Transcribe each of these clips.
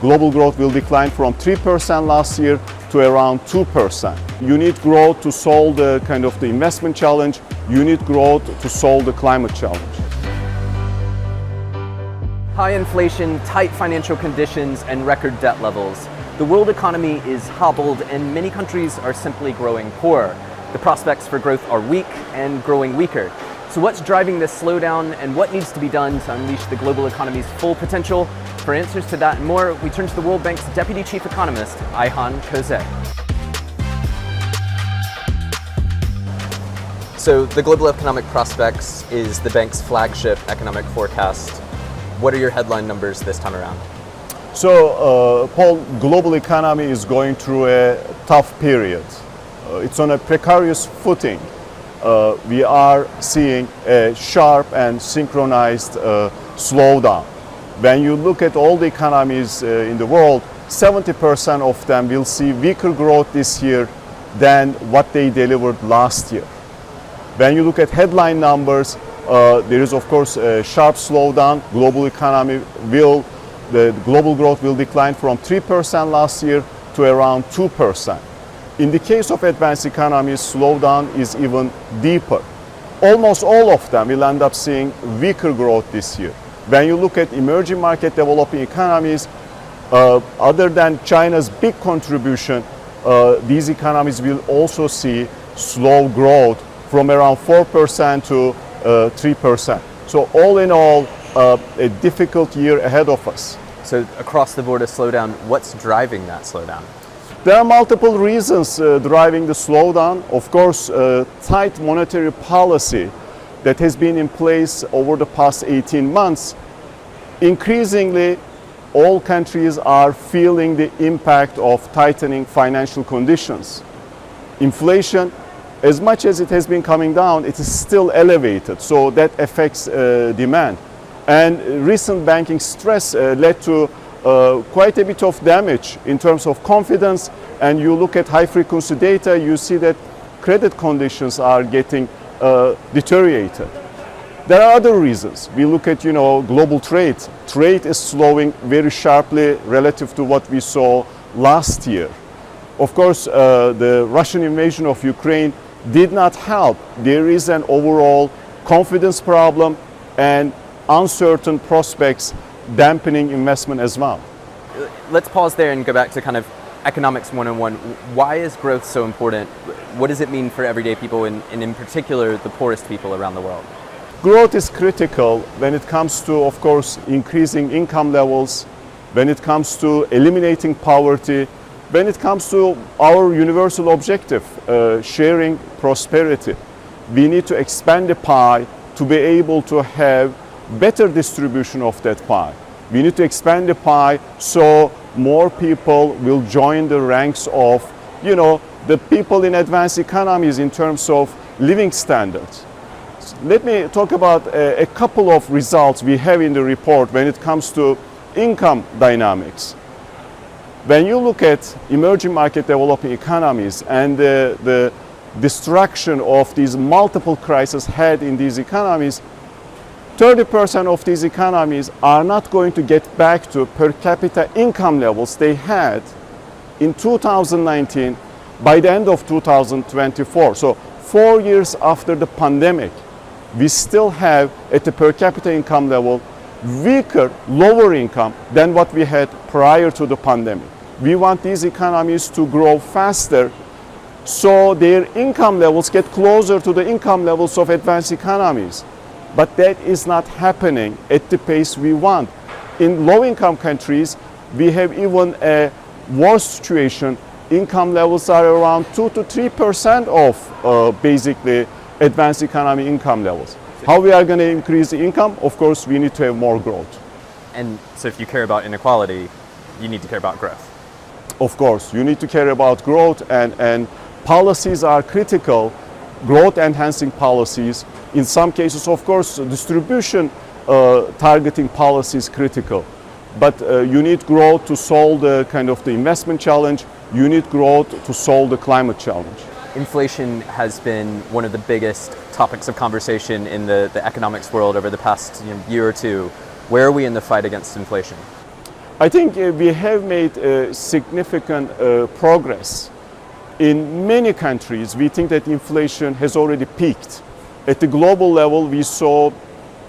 global growth will decline from 3% last year to around 2%. You need growth to solve the kind of the investment challenge. You need growth to solve the climate challenge. High inflation, tight financial conditions, and record debt levels. The world economy is hobbled and many countries are simply growing poorer. The prospects for growth are weak and growing weaker. So what's driving this slowdown and what needs to be done to unleash the global economy's full potential? For answers to that and more, we turn to the World Bank's Deputy Chief Economist, Ayhan Kozeh. So the Global Economic Prospects is the bank's flagship economic forecast. What are your headline numbers this time around? So, Paul, global economy is going through a tough period. It's on a precarious footing. We are seeing a sharp and synchronized slowdown. When you look at all the economies in the world, 70% of them will see weaker growth this year than what they delivered last year. When you look at headline numbers, there is of course a sharp slowdown. The global growth will decline from 3% last year to around 2%. In the case of advanced economies, slowdown is even deeper. Almost all of them will end up seeing weaker growth this year. When you look at emerging market developing economies, other than China's big contribution, these economies will also see slow growth from around 4% to 3%. So all in all, a difficult year ahead of us. So across the board a slowdown, what's driving that slowdown? There are multiple reasons driving the slowdown. Of course, tight monetary policy that has been in place over the past 18 months. Increasingly, all countries are feeling the impact of tightening financial conditions. Inflation, as much as it has been coming down, it is still elevated, so that affects demand. And recent banking stress led to quite a bit of damage in terms of confidence. And you look at high frequency data, you see that credit conditions are getting deteriorated. There are other reasons. We look at, global trade. Trade is slowing very sharply relative to what we saw last year. Of course, the Russian invasion of Ukraine did not help. There is an overall confidence problem and uncertain prospects dampening investment as well. Let's pause there and go back to kind of economics 101. Why is growth so important? What does it mean for everyday people and in particular the poorest people around the world? Growth is critical when it comes to, of course, increasing income levels, when it comes to eliminating poverty, when it comes to our universal objective, sharing prosperity. We need to expand the pie to be able to have better distribution of that pie. We need to expand the pie so more people will join the ranks of, the people in advanced economies in terms of living standards. Let me talk about a couple of results we have in the report when it comes to income dynamics. When you look at emerging market developing economies and the destruction of these multiple crises had in these economies, 30% of these economies are not going to get back to per capita income levels they had in 2019 by the end of 2024. So 4 years after the pandemic, we still have at the per capita income level weaker, lower income than what we had prior to the pandemic. We want these economies to grow faster so their income levels get closer to the income levels of advanced economies. But that is not happening at the pace we want. In low-income countries, we have even a worse situation. Income levels are around 2 to 3% of basically advanced economy income levels. How we are going to increase the income? Of course, we need to have more growth. And so if you care about inequality, you need to care about growth. Of course, you need to care about growth and policies are critical, growth enhancing policies. In some cases, of course, distribution targeting policy is critical. But you need growth to solve the kind of the investment challenge. You need growth to solve the climate challenge. Inflation has been one of the biggest topics of conversation in the economics world over the past year or two. Where are we in the fight against inflation? I think we have made significant progress. In many countries, we think that inflation has already peaked. At the global level, we saw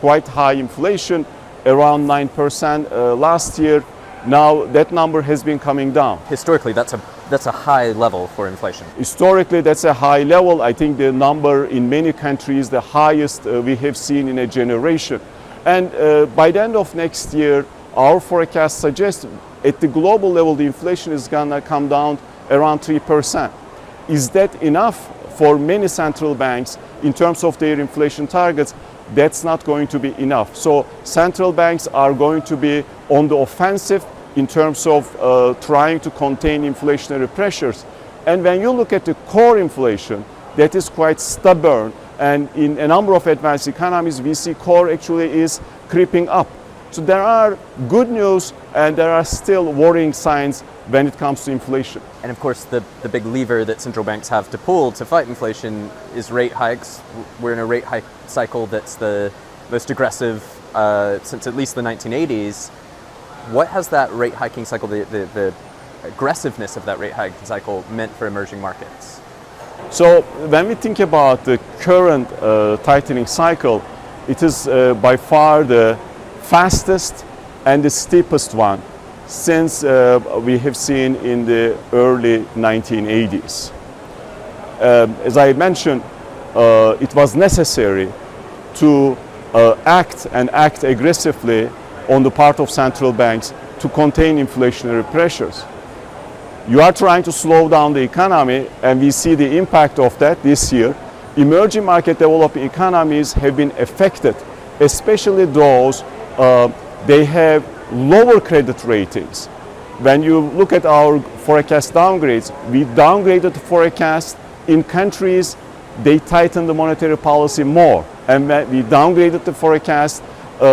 quite high inflation, around 9% last year. Now that number has been coming down. Historically, that's a high level for inflation. Historically, that's a high level. I think the number in many countries, the highest we have seen in a generation. And by the end of next year, our forecast suggests at the global level, the inflation is gonna come down around 3%. Is that enough for many central banks in terms of their inflation targets? That's not going to be enough. So central banks are going to be on the offensive in terms of trying to contain inflationary pressures. And when you look at the core inflation, that is quite stubborn. And in a number of advanced economies, we see core actually is creeping up. So there are good news and there are still worrying signs when it comes to inflation. And of course, the big lever that central banks have to pull to fight inflation is rate hikes. We're in a rate hike cycle that's the most aggressive since at least the 1980s. What has that rate hiking cycle, the aggressiveness of that rate hiking cycle meant for emerging markets? So when we think about the current tightening cycle, it is by far the fastest and the steepest one since we have seen in the early 1980s. As I mentioned, it was necessary to act aggressively on the part of central banks to contain inflationary pressures. You are trying to slow down the economy, and we see the impact of that this year. Emerging market developing economies have been affected, especially those they have lower credit ratings. When you look at our forecast downgrades, we downgraded the forecast in countries they tightened the monetary policy more, and we downgraded the forecast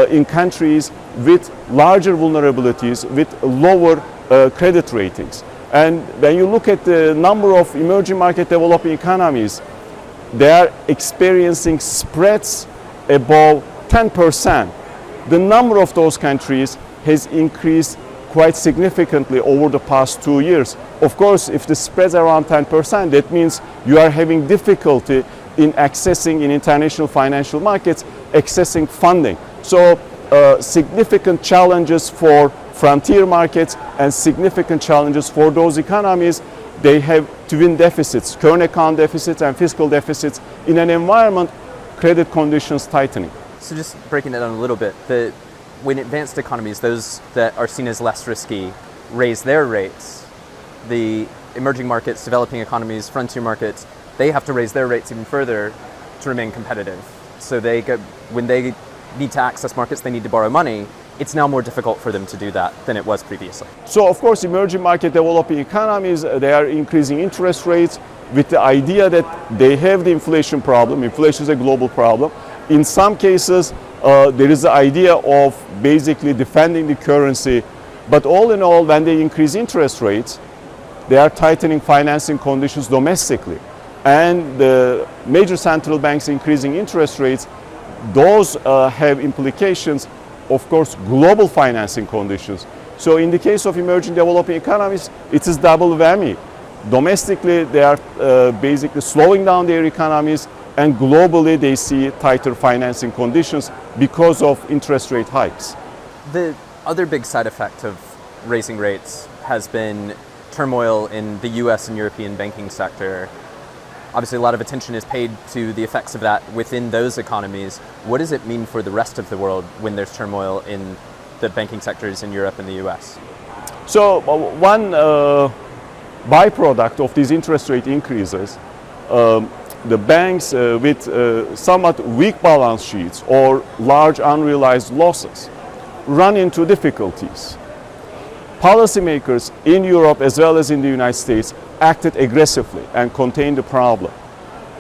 in countries with larger vulnerabilities, with lower credit ratings. And when you look at the number of emerging market developing economies, they are experiencing spreads above 10%. The number of those countries has increased quite significantly over the past 2 years. Of course, if the spreads are around 10%, that means you are having difficulty in accessing in international financial markets, accessing funding. So significant challenges for frontier markets and significant challenges for those economies. They have twin deficits, current account deficits and fiscal deficits in an environment, credit conditions tightening. So just breaking it down a little bit, when advanced economies, those that are seen as less risky, raise their rates, the emerging markets, developing economies, frontier markets, they have to raise their rates even further to remain competitive. So when they need to access markets, they need to borrow money. It's now more difficult for them to do that than it was previously. So of course, emerging market developing economies, they are increasing interest rates with the idea that they have the inflation problem. Inflation is a global problem. In some cases, there is the idea of basically defending the currency. But all in all, when they increase interest rates, they are tightening financing conditions domestically. And the major central banks increasing interest rates, those have implications, of course, global financing conditions. So in the case of emerging developing economies, it is double whammy. Domestically, they are basically slowing down their economies, and globally they see tighter financing conditions because of interest rate hikes. The other big side effect of raising rates has been turmoil in the US and European banking sector. Obviously, a lot of attention is paid to the effects of that within those economies. What does it mean for the rest of the world when there's turmoil in the banking sectors in Europe and the US? So one byproduct of these interest rate increases, the banks with somewhat weak balance sheets or large unrealized losses run into difficulties. Policymakers in Europe as well as in the United States acted aggressively and contained the problem.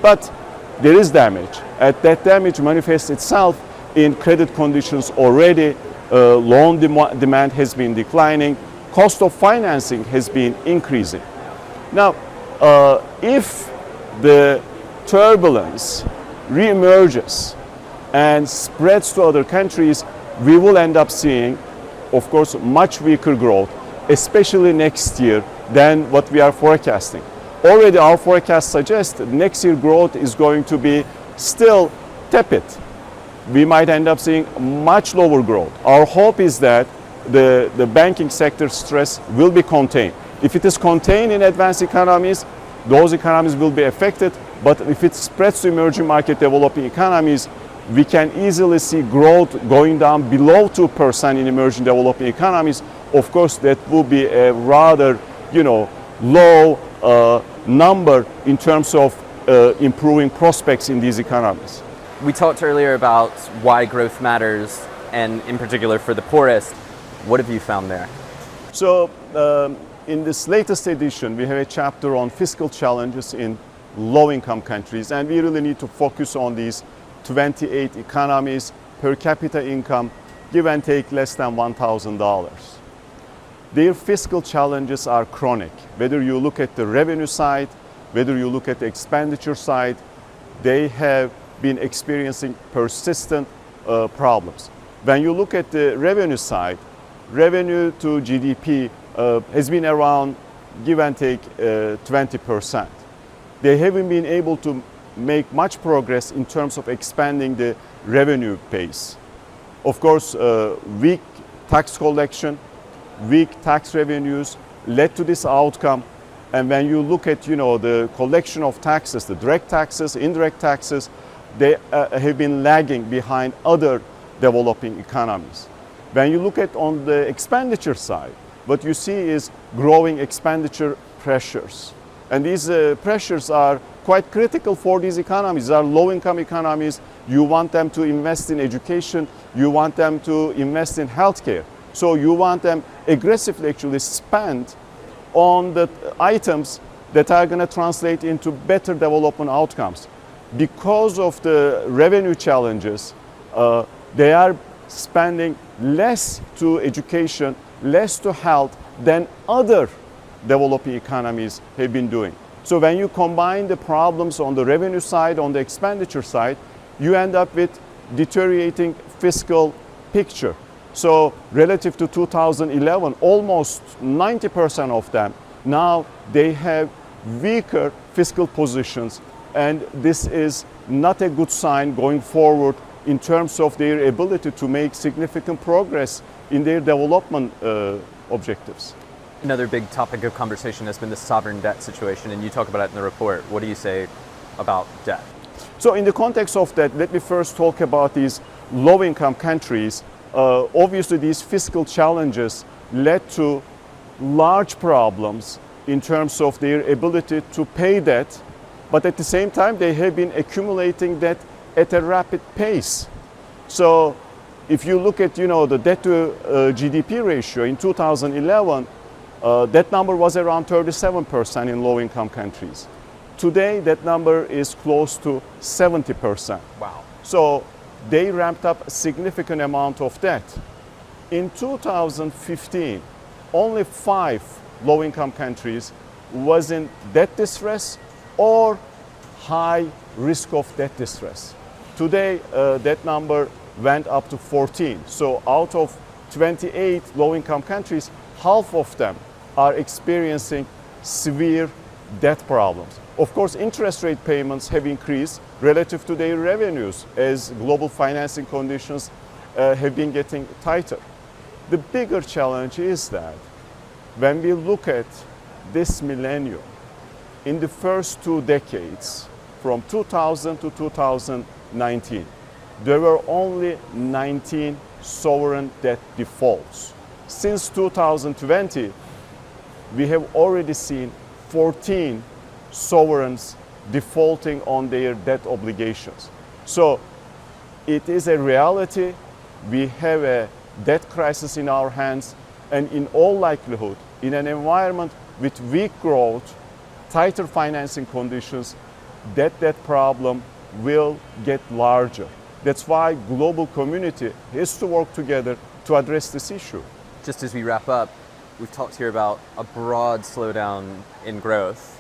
But there is damage, and that damage manifests itself in credit conditions already. Loan demand has been declining, cost of financing has been increasing. Now, if the turbulence reemerges and spreads to other countries, we will end up seeing of course, much weaker growth, especially next year than what we are forecasting. Already our forecast suggests that next year growth is going to be still tepid. We might end up seeing much lower growth. Our hope is that the banking sector stress will be contained. If it is contained in advanced economies, those economies will be affected. But if it spreads to emerging market developing economies, we can easily see growth going down below 2% in emerging developing economies. Of course, that will be a rather, low number in terms of improving prospects in these economies. We talked earlier about why growth matters, and in particular for the poorest. What have you found there? So in this latest edition, we have a chapter on fiscal challenges in low-income countries, and we really need to focus on these 28 economies, per capita income, give and take less than $1,000. Their fiscal challenges are chronic. Whether you look at the revenue side, whether you look at the expenditure side, they have been experiencing persistent problems. When you look at the revenue side, revenue to GDP has been around, give and take, 20%. They haven't been able to make much progress in terms of expanding the revenue base. Of course, weak tax collection, weak tax revenues led to this outcome. And when you look at the collection of taxes, the direct taxes, indirect taxes, they have been lagging behind other developing economies. When you look at on the expenditure side, what you see is growing expenditure pressures. And these pressures are quite critical for these economies. These are low-income economies. You want them to invest in education. You want them to invest in healthcare. So you want them aggressively actually spend on the items that are going to translate into better development outcomes. Because of the revenue challenges, they are spending less to education, less to health than other developing economies have been doing. So when you combine the problems on the revenue side, on the expenditure side, you end up with deteriorating fiscal picture. So relative to 2011, almost 90% of them, now they have weaker fiscal positions, and this is not a good sign going forward in terms of their ability to make significant progress in their development objectives. Another big topic of conversation has been the sovereign debt situation, and you talk about it in the report. What do you say about debt? So in the context of that, let me first talk about these low-income countries. Obviously, these fiscal challenges led to large problems in terms of their ability to pay debt, but at the same time, they have been accumulating debt at a rapid pace. So if you look at the debt to GDP ratio in 2011, that number was around 37% in low-income countries. Today, that number is close to 70%. Wow. So they ramped up a significant amount of debt. In 2015, only 5 low-income countries was in debt distress or high risk of debt distress. Today, that number went up to 14. So out of 28 low-income countries, half of them are experiencing severe debt problems. Of course, interest rate payments have increased relative to their revenues as global financing conditions have been getting tighter. The bigger challenge is that when we look at this millennium, in the first 2 decades, from 2000 to 2019, there were only 19 sovereign debt defaults. Since 2020, we have already seen 14 sovereigns defaulting on their debt obligations. So it is a reality. We have a debt crisis in our hands, and in all likelihood, in an environment with weak growth, tighter financing conditions, that debt problem will get larger. That's why global community has to work together to address this issue. Just as we wrap up, we've talked here about a broad slowdown in growth.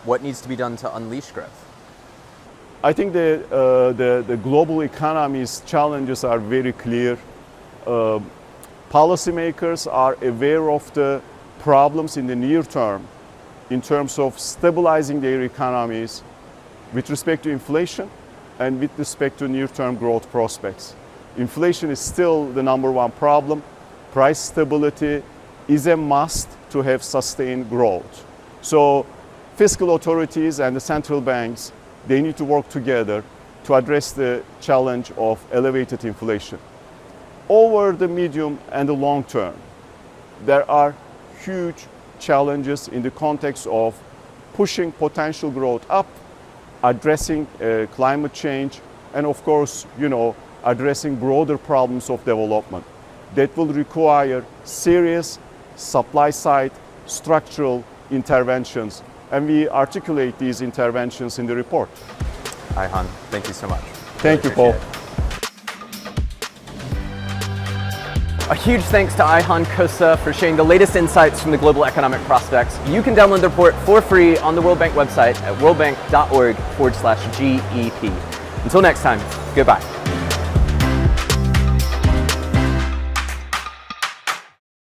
What needs to be done to unleash growth? I think the global economy's challenges are very clear. Policymakers are aware of the problems in the near term in terms of stabilizing their economies with respect to inflation and with respect to near-term growth prospects. Inflation is still the number one problem. Price stability is a must to have sustained growth. So fiscal authorities and the central banks, they need to work together to address the challenge of elevated inflation. Over the medium and the long term, there are huge challenges in the context of pushing potential growth up, addressing climate change, and of course, addressing broader problems of development that will require serious supply-side structural interventions. And we articulate these interventions in the report. Ayhan, thank you so much. Thank you, Paul. A huge thanks to Ayhan Kosa for sharing the latest insights from the global economic prospects. You can download the report for free on the World Bank website at worldbank.org/GEP. Until next time, goodbye.